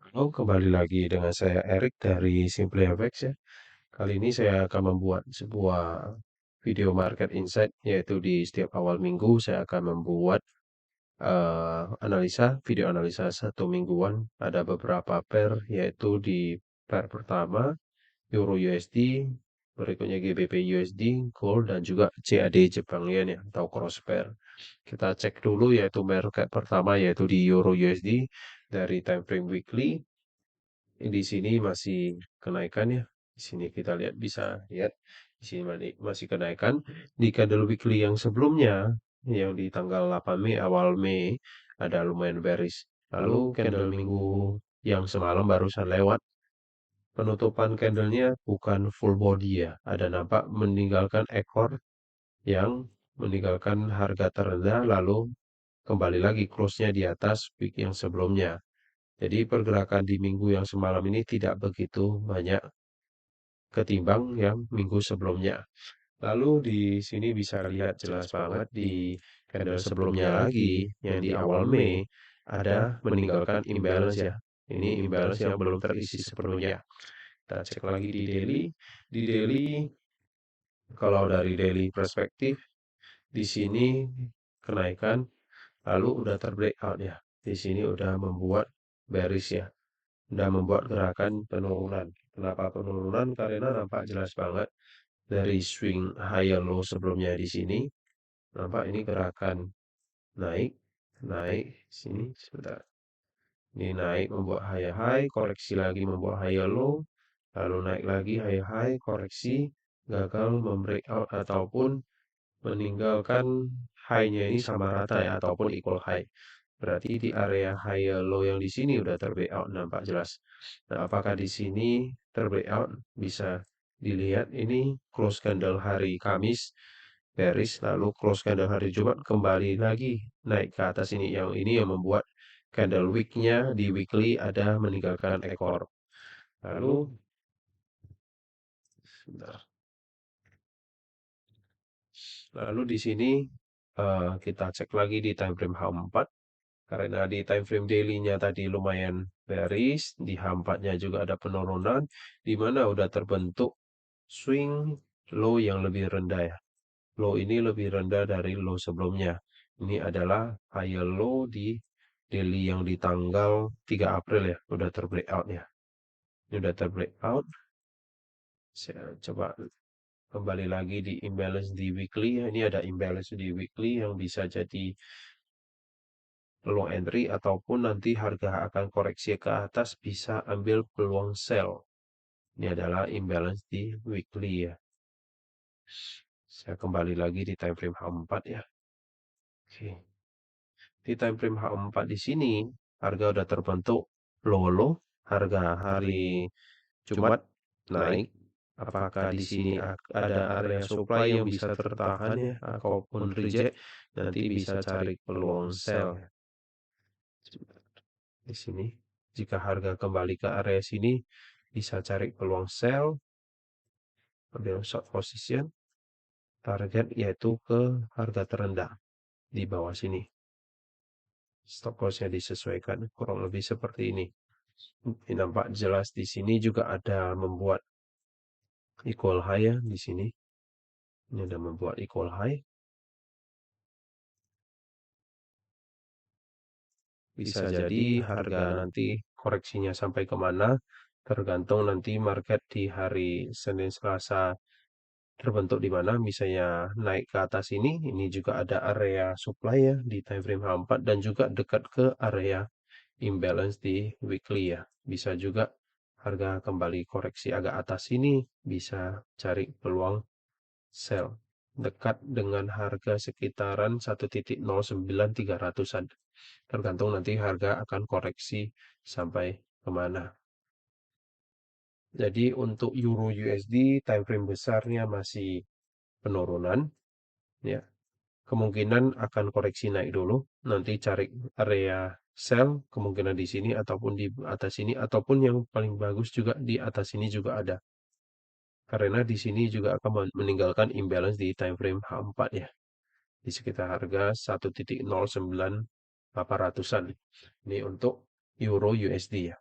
Halo, kembali lagi dengan saya Erik dari SimplyFX ya. Kali ini saya akan membuat sebuah video market insight, yaitu di setiap awal minggu saya akan membuat video analisa satu mingguan. Ada beberapa pair, yaitu di pair pertama Euro USD, berikutnya GBP USD, Gold, dan juga CAD Jepang Yen ya, atau cross pair. Kita cek dulu yaitu market pertama yaitu di Euro USD dari time frame weekly. Di sini masih kenaikan ya. Di sini kita bisa lihat di sini masih kenaikan. Di candle weekly yang sebelumnya yang di tanggal 8 Mei awal Mei ada lumayan bearish. Lalu candle minggu yang semalam barusan lewat, penutupan candlenya bukan full body ya. Ada nampak meninggalkan ekor yang meninggalkan harga terendah lalu kembali lagi close-nya di atas week yang sebelumnya. Jadi pergerakan di minggu yang semalam ini tidak begitu banyak ketimbang yang minggu sebelumnya. Lalu di sini bisa lihat jelas banget di candle sebelumnya lagi, yang di awal Mei, ada meninggalkan imbalance ya. Ini imbalance yang belum terisi sepenuhnya. Kita cek lagi di daily. Di daily, kalau dari daily perspektif, di sini kenaikan, lalu udah terbreakout ya. Di sini udah membuat bearish ya. Udah membuat gerakan penurunan. Kenapa penurunan? Karena nampak jelas banget dari swing higher low sebelumnya di sini. Nampak ini gerakan naik, naik, sini sebentar. Ini naik membuat high high, koreksi lagi membuat higher low, lalu naik lagi high high, koreksi, gagal membreakout ataupun meninggalkan high-nya ini sama rata ya, ataupun equal high. Berarti di area higher low yang di sini udah terbreakout nampak jelas. Nah, apakah di sini terbreakout? Bisa dilihat ini close candle hari Kamis bearish, lalu close candle hari Jumat kembali lagi naik ke atas ini. Yang ini yang membuat candle week-nya di weekly ada meninggalkan ekor. Lalu sebentar. Lalu di sini kita cek lagi di time frame H4. Karena di time frame daily-nya tadi lumayan bearish, di H4-nya juga ada penurunan, di mana udah terbentuk swing low yang lebih rendah ya. Low ini lebih rendah dari low sebelumnya. Ini adalah higher low di daily yang di tanggal 3 April ya, udah terbreakout ya. Ini udah terbreakout. Saya coba kembali lagi di imbalance di weekly ya. Ini ada imbalance di weekly yang bisa jadi peluang entry ataupun nanti harga akan koreksi ke atas bisa ambil peluang sell. Ini adalah imbalance di weekly ya. Saya kembali lagi di time frame H4 ya. Oke. Di time frame H4 di sini harga udah terbentuk low, harga hari Jumat naik. Apakah di sini ada area supply yang bisa tertahan ya ataupun reject, nanti bisa cari peluang sell ya. Di sini jika harga kembali ke area sini bisa cari peluang sell, ambil short position, target yaitu ke harga terendah di bawah sini. Stop loss-nya disesuaikan kurang lebih seperti ini. Ini nampak jelas di sini juga ada membuat equal high ya di sini. Ini ada membuat equal high. Bisa jadi harga nanti koreksinya sampai kemana tergantung nanti market di hari Senin Selasa terbentuk di mana, misalnya naik ke atas ini juga ada area supply ya di time frame H4 dan juga dekat ke area imbalance di weekly ya. Bisa juga harga kembali koreksi agak atas ini bisa cari peluang sell dekat dengan harga sekitaran 1.09300-an. Tergantung nanti harga akan koreksi sampai kemana. Jadi untuk Euro USD time frame besarnya masih penurunan ya. Kemungkinan akan koreksi naik dulu, nanti cari area sell kemungkinan di sini ataupun di atas sini ataupun yang paling bagus juga di atas sini juga ada. Karena di sini juga akan meninggalkan imbalance di time frame H4 ya. Di sekitar harga 1.09800-an. Ini untuk Euro USD ya.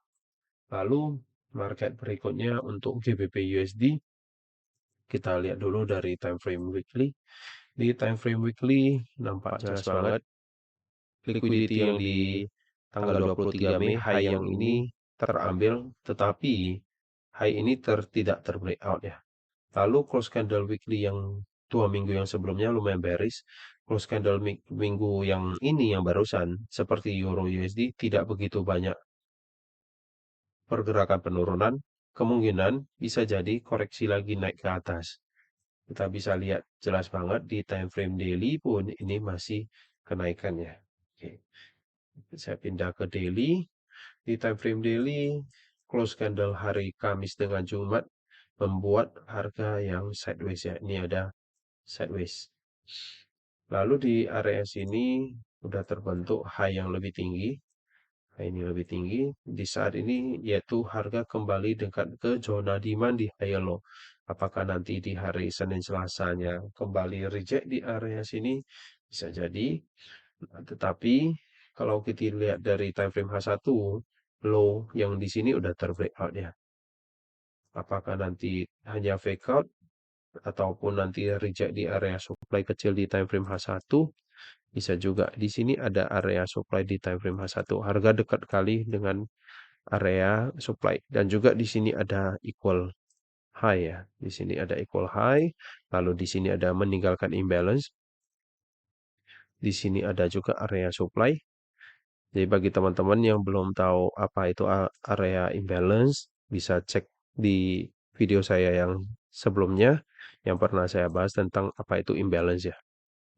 Lalu market berikutnya untuk GBP USD, kita lihat dulu dari time frame weekly. Di time frame weekly nampak jelas banget liquidity yang di tanggal 23 Mei, high yang ini terambil, tetapi high ini tidak terbreakout ya. Lalu close candle weekly yang 2 minggu yang sebelumnya lumayan bearish. Close candle minggu yang ini yang barusan seperti Euro USD tidak begitu banyak pergerakan penurunan. Kemungkinan bisa jadi koreksi lagi naik ke atas. Kita bisa lihat jelas banget di time frame daily pun ini masih kenaikan ya. Oke. Saya pindah ke daily. Di time frame daily, close candle hari Kamis dengan Jumat membuat harga yang sideways ya. Ini ada sideways. Lalu di area sini udah terbentuk high yang lebih tinggi. High ini lebih tinggi. Di saat ini yaitu harga kembali dekat ke zona demand di high low. Apakah nanti di hari Senin Selasanya kembali reject di area sini? Bisa jadi. Tetapi kalau kita lihat dari time frame H1, low yang di sini udah terbreakout ya. Apakah nanti hanya fake out ataupun nanti reject di area supply kecil di time frame H1? Bisa juga. Di sini ada area supply di time frame H1. Harga dekat kali dengan area supply dan juga di sini ada equal high ya. Di sini ada equal high, lalu di sini ada meninggalkan imbalance. Di sini ada juga area supply. Jadi bagi teman-teman yang belum tahu apa itu area imbalance, bisa cek di video saya yang sebelumnya yang pernah saya bahas tentang apa itu imbalance ya.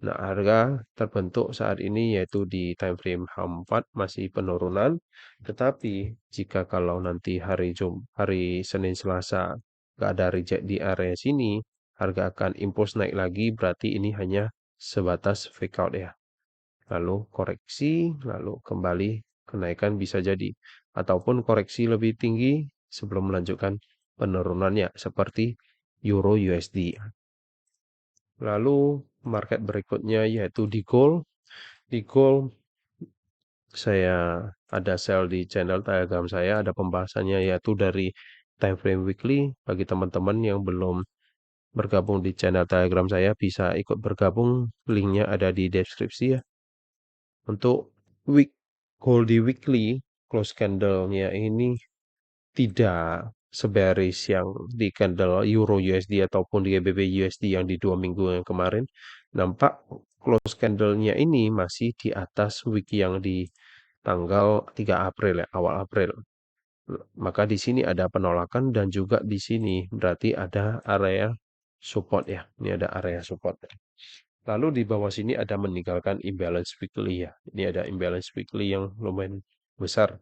Nah, harga terbentuk saat ini yaitu di time frame H4 masih penurunan, tetapi jika kalau nanti hari Senin Selasa nggak ada reject di area sini, harga akan impulse naik lagi, berarti ini hanya sebatas fake out ya. Lalu koreksi, lalu kembali kenaikan bisa jadi. Ataupun koreksi lebih tinggi sebelum melanjutkan penurunannya seperti Euro USD. Lalu market berikutnya yaitu di gold. Di gold saya ada sell di channel Telegram saya, ada pembahasannya yaitu dari time frame weekly. Bagi teman-teman yang belum bergabung di channel Telegram saya bisa ikut bergabung, linknya ada di deskripsi ya. Untuk gold di weekly close candle-nya ini tidak sebearish yang di candle Euro USD ataupun di GBP USD yang di 2 minggu yang kemarin. Nampak close candle-nya ini masih di atas week yang di tanggal 3 April ya, awal April. Maka di sini ada penolakan dan juga di sini berarti ada area support ya. Ini ada area support. Lalu di bawah sini ada meninggalkan imbalance weekly ya. Ini ada imbalance weekly yang lumayan besar.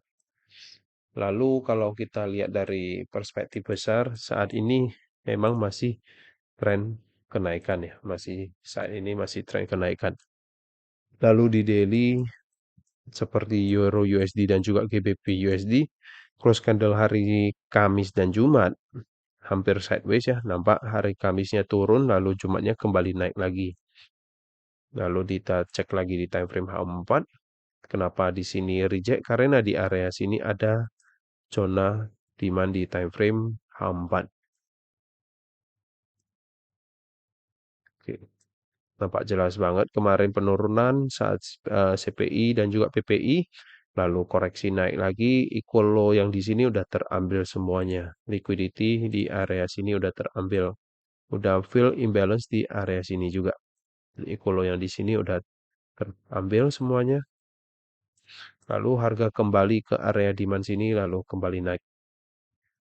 Lalu kalau kita lihat dari perspektif besar, saat ini memang masih tren kenaikan ya. Saat ini masih tren kenaikan. Lalu di daily seperti Euro USD dan juga GBP USD, close candle hari Kamis dan Jumat hampir sideways ya. Nampak hari Kamisnya turun lalu Jumatnya kembali naik lagi. Lalu kita cek lagi di time frame H4. Kenapa di sini reject? Karena di area sini ada zona demand di time frame H4. Oke. Nampak jelas banget kemarin penurunan saat CPI dan juga PPI, lalu koreksi naik lagi, equal low yang di sini udah terambil semuanya. Liquidity di area sini udah terambil. Udah fill imbalance di area sini juga. Equal low yang di sini udah terambil semuanya. Lalu harga kembali ke area demand sini lalu kembali naik.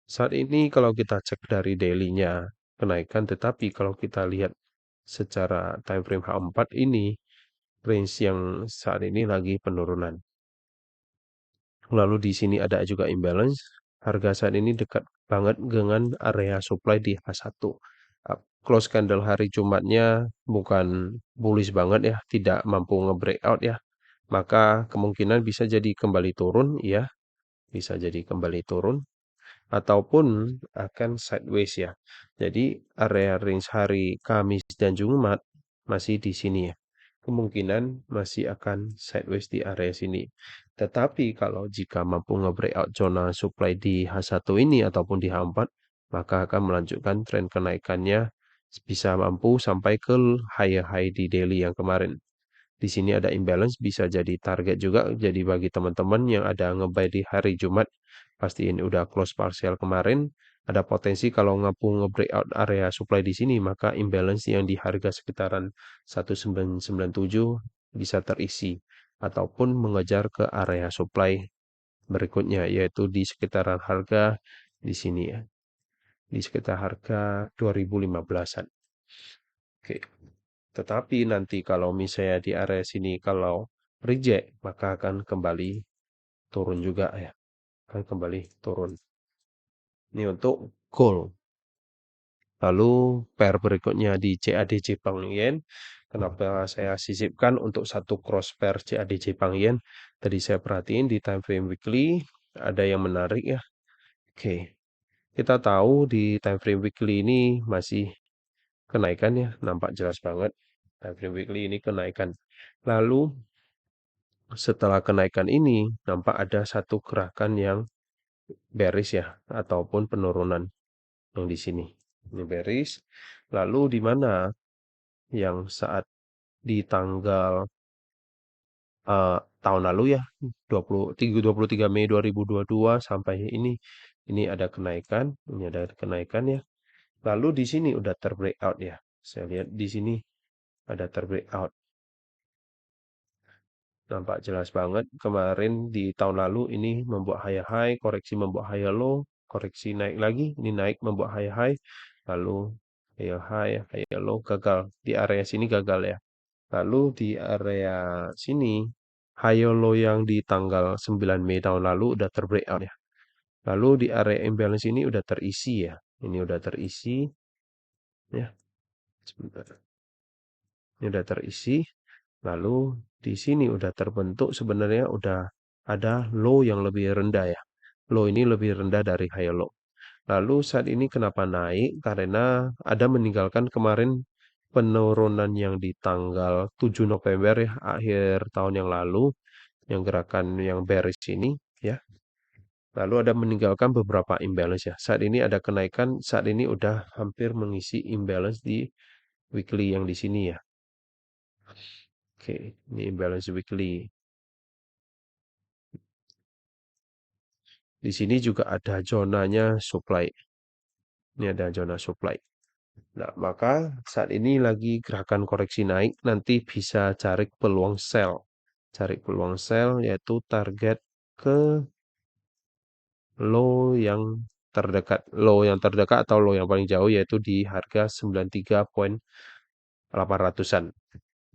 Saat ini kalau kita cek dari daily-nya kenaikan, tetapi kalau kita lihat secara time frame H4 ini range yang saat ini lagi penurunan. Lalu di sini ada juga imbalance. Harga saat ini dekat banget dengan area supply di H1. Close candle hari Jumatnya bukan bullish banget ya, tidak mampu nge-breakout ya. Maka kemungkinan bisa jadi kembali turun ya, bisa jadi kembali turun ataupun akan sideways ya. Jadi area range hari Kamis dan Jumat masih di sini ya. kemungkinan masih akan sideways di area sini. Tetapi kalau jika mampu nge-breakout zona supply di H1 ini ataupun di H4, maka akan melanjutkan tren kenaikannya bisa mampu sampai ke high-high di daily yang kemarin. Di sini ada imbalance bisa jadi target juga. Jadi bagi teman-teman yang ada nge-buy di hari Jumat, pastiin udah close partial kemarin, ada potensi kalau nge-breakout area supply di sini, maka imbalance yang di harga sekitaran 1997 bisa terisi ataupun mengejar ke area supply berikutnya yaitu di sekitaran harga di sini ya. Di sekitar harga 2015-an. Oke. Tetapi nanti kalau misalnya di area sini kalau reject maka akan kembali turun juga ya. Akan kembali turun. Ini untuk gold. Lalu pair berikutnya di CAD Jepang Yen. Kenapa saya sisipkan untuk satu cross pair CAD Jepang Yen? Tadi saya perhatiin di time frame weekly ada yang menarik ya. Oke. Kita tahu di time frame weekly ini masih kenaikan ya, nampak jelas banget. Time frame weekly ini kenaikan. Lalu setelah kenaikan ini nampak ada satu gerakan yang bearish ya ataupun penurunan yang di sini. Ini bearish. Lalu di mana yang saat di tanggal tahun lalu ya 23 Mei 2022 sampai ini ada kenaikan, ini ada kenaikan ya. Lalu di sini udah terbreakout ya. Saya lihat di sini ada terbreakout. Nampak jelas banget kemarin di tahun lalu ini membuat high, koreksi membuat high low, koreksi naik lagi, ini naik membuat high, lalu high low gagal. Di area sini gagal ya. Lalu di area sini high low yang di tanggal 9 Mei tahun lalu udah terbreakout ya. Lalu di area imbalance ini udah terisi ya. Ini udah terisi ya. Sebentar. Ini udah terisi. Lalu di sini udah terbentuk sebenarnya udah ada low yang lebih rendah ya. Low ini lebih rendah dari high low. Lalu saat ini kenapa naik? Karena ada meninggalkan kemarin penurunan yang di tanggal 7 November ya, akhir tahun yang lalu, yang gerakan yang bearish ini ya. Lalu ada meninggalkan beberapa imbalance ya. Saat ini ada kenaikan, saat ini udah hampir mengisi imbalance di weekly yang di sini ya. Oke, ini imbalance weekly. Di sini juga ada zonanya supply. Ini ada zona supply. Nah, maka saat ini lagi gerakan koreksi naik, nanti bisa cari peluang sell. Cari peluang sell yaitu target ke low yang terdekat. Low yang terdekat atau low yang paling jauh yaitu di harga 93.800-an.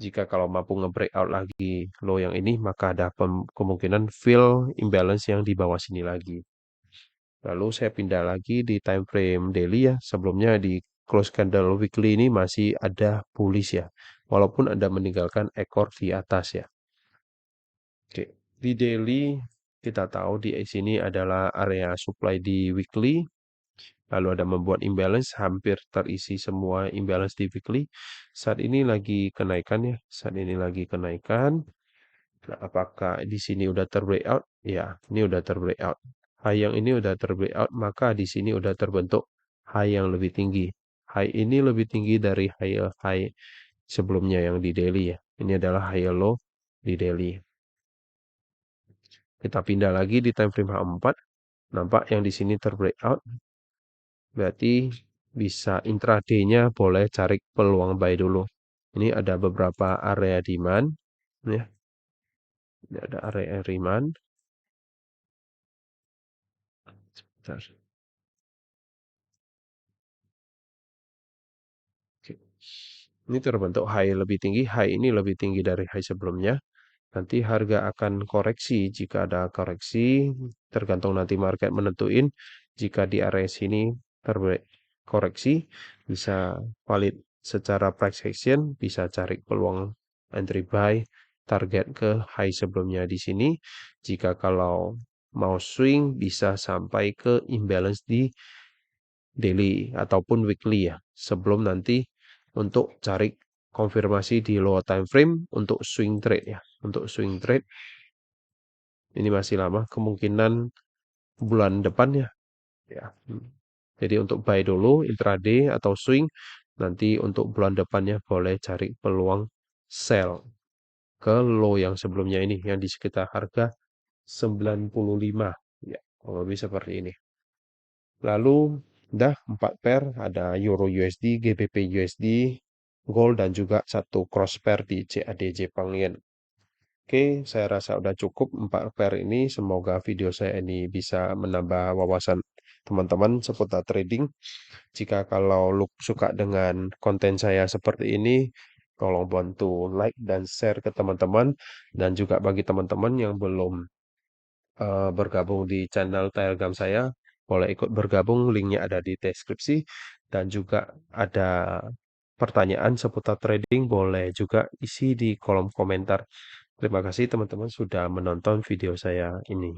Jika kalau mampu nge-breakout lagi low yang ini, maka ada kemungkinan fill imbalance yang di bawah sini lagi. Lalu saya pindah lagi di time frame daily ya. Sebelumnya di close candle weekly ini masih ada bullish ya. Walaupun ada meninggalkan ekor di atas ya. Oke, di daily kita tahu di sini adalah area supply di weekly. Lalu ada membuat imbalance, hampir terisi semua imbalance di weekly. Saat ini lagi kenaikan ya. Saat ini lagi kenaikan. Nah, apakah di sini udah terbreakout? Ya, ini udah terbreakout. High yang ini udah terbreakout, maka di sini udah terbentuk high yang lebih tinggi. High ini lebih tinggi dari high sebelumnya yang di daily ya. Ini adalah high low di daily. Kita pindah lagi di time frame H4. Nampak yang di sini terbreakout. Berarti bisa intraday-nya boleh cari peluang buy dulu. Ini ada beberapa area demand ya. Ini ada area demand. Sebentar. Oke. Ini terbentuk high lebih tinggi, high ini lebih tinggi dari high sebelumnya. Nanti harga akan koreksi. Jika ada koreksi, tergantung nanti market menentuin. Jika di area sini koreksi, bisa valid secara price action, bisa cari peluang entry buy, target ke high sebelumnya di sini. Jika kalau mau swing, bisa sampai ke imbalance di daily ataupun weekly ya. Sebelum nanti untuk cari konfirmasi di lower time frame untuk swing trade ya. Untuk swing trade ini masih lama, kemungkinan bulan depan ya. Ya. Jadi untuk buy dulu intraday atau swing, nanti untuk bulan depannya boleh cari peluang sell ke low yang sebelumnya ini yang di sekitar harga 95 ya, kurang lebih seperti ini. Lalu udah 4 pair, ada Euro USD, GBP USD, Gold dan juga satu cross pair di CAD Jepang Yen. Oke, saya rasa udah cukup 4 pair ini. Semoga video saya ini bisa menambah wawasan teman-teman seputar trading. Jika kalau lu suka dengan konten saya seperti ini, tolong bantu like dan share ke teman-teman. Dan juga bagi teman-teman yang belum bergabung di channel Telegram saya, boleh ikut bergabung, linknya ada di deskripsi. Dan juga ada pertanyaan seputar trading, boleh juga isi di kolom komentar. Terima kasih teman-teman sudah menonton video saya ini.